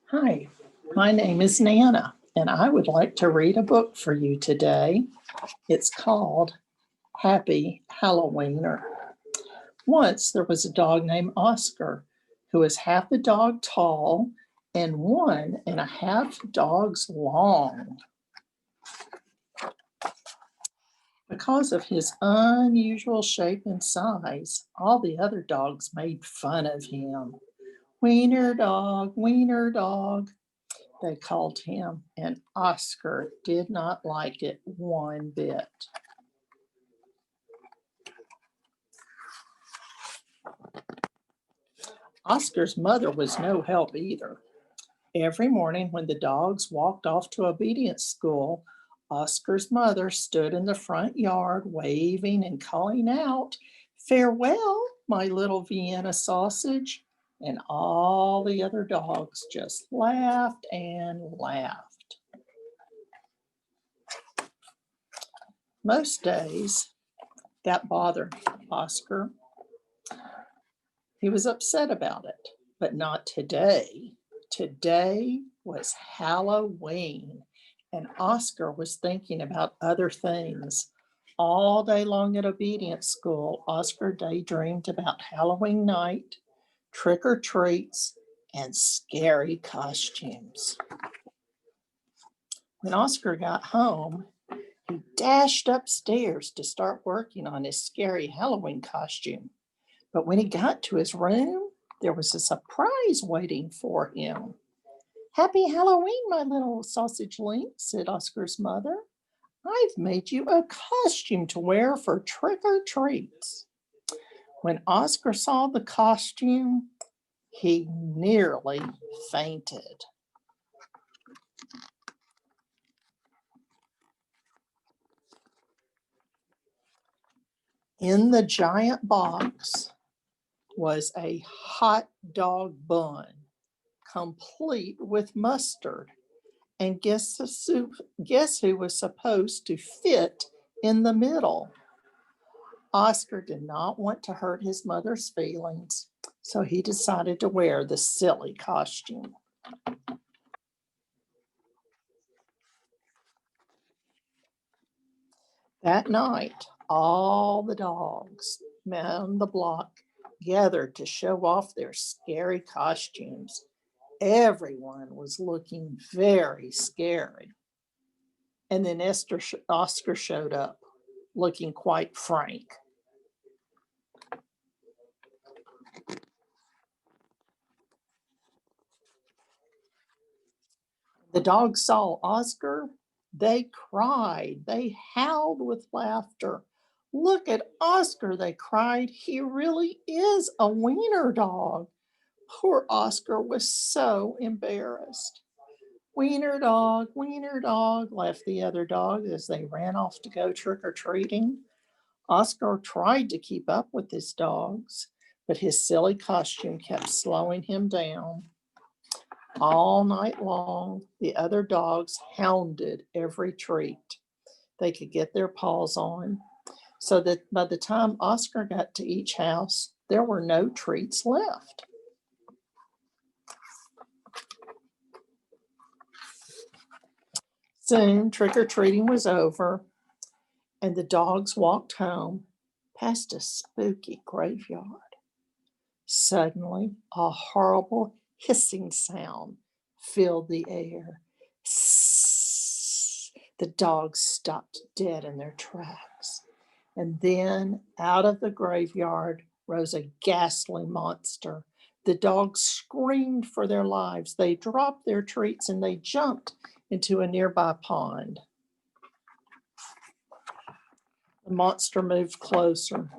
Hi, my name is Nana, and I would like to read a book for you today. It's called Happy Halloweiner. Once there was a dog named Oscar who was half a dog tall and 1.5 dogs long. Because of his unusual shape and size, all the other dogs made fun of him. Wiener dog, they called him, and Oscar did not like it one bit. Oscar's mother was no help either. Every morning when the dogs walked off to obedience school, Oscar's mother stood in the front yard waving and calling out, "Farewell, my little Vienna sausage." And all the other dogs just laughed and laughed. Most days, that bothered Oscar. He was upset about it, but not today. Today was Halloween, and Oscar was thinking about other things. All day long at obedience school, Oscar daydreamed about Halloween night, trick or treats, and scary costumes. When Oscar got home, he dashed upstairs to start working on his scary Halloween costume. But when he got to his room, there was a surprise waiting for him. "Happy Halloween, my little sausage link," said Oscar's mother. "I've made you a costume to wear for trick or treats." When Oscar saw the costume, he nearly fainted. In the giant box was a hot dog bun, complete with mustard. And guess who was supposed to fit in the middle? Oscar did not want to hurt his mother's feelings, so he decided to wear the silly costume. That night, all the dogs on the block gathered to show off their scary costumes. Everyone was looking very scary. And then Oscar showed up, looking quite frank. The dogs saw Oscar. They cried. They howled with laughter. "Look at Oscar," they cried. "He really is a wiener dog." Poor Oscar was so embarrassed. Wiener dog," laughed the other dogs as they ran off to go trick-or-treating. Oscar tried to keep up with his dogs, but his silly costume kept slowing him down. All night long, the other dogs hounded every treat they could get their paws on, so that by the time Oscar got to each house, there were no treats left. Soon, trick-or-treating was over, and the dogs walked home past a spooky graveyard. Suddenly, a horrible hissing sound filled the air. Sss. The dogs stopped dead in their tracks. And then out of the graveyard rose a ghastly monster. The dogs screamed for their lives. They dropped their treats and they jumped into a nearby pond. The monster moved closer.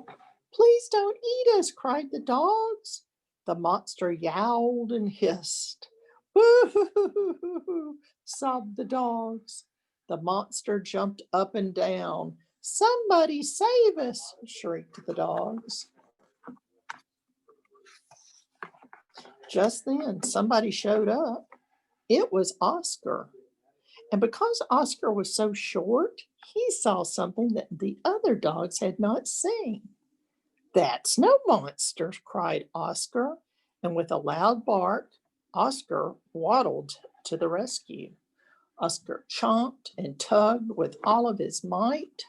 "Please don't eat us," cried the dogs. The monster yowled and hissed. "Boo-hoo-hoo-hoo-hoo," sobbed the dogs. The monster jumped up and down. "Somebody save us," shrieked the dogs. Just then, somebody showed up. It was Oscar. And because Oscar was so short, he saw something that the other dogs had not seen. "That's no monster," cried Oscar, and with a loud bark, Oscar waddled to the rescue. Oscar chomped and tugged with all of his might.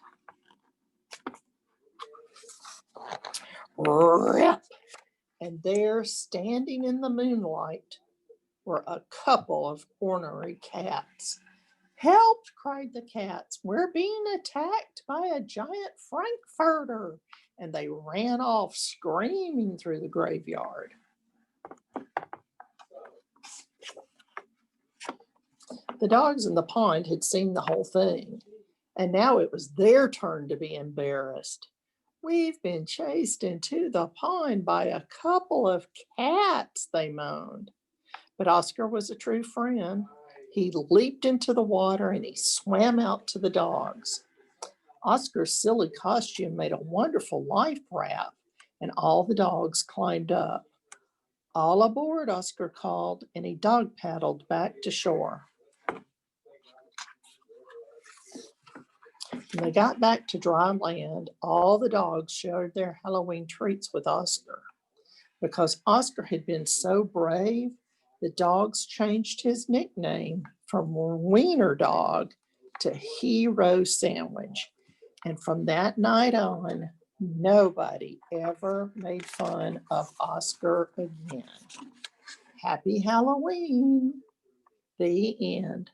Rip! And there, standing in the moonlight, were a couple of ornery cats. Help! Cried the cats. We're being attacked by a giant frankfurter. And they ran off screaming through the graveyard. The dogs in the pond had seen the whole thing, and now it was their turn to be embarrassed. We've been chased into the pond by a couple of cats, they moaned. But Oscar was a true friend. He leaped into the water and he swam out to the dogs. Oscar's silly costume made a wonderful life raft, and all the dogs climbed up. All aboard, Oscar called, and he dog paddled back to shore. When they got back to dry land, all the dogs shared their Halloween treats with Oscar. Because Oscar had been so brave, the dogs changed his nickname from Wiener Dog to Hero Sandwich. And from that night on, nobody ever made fun of Oscar again. Happy Halloween. The end.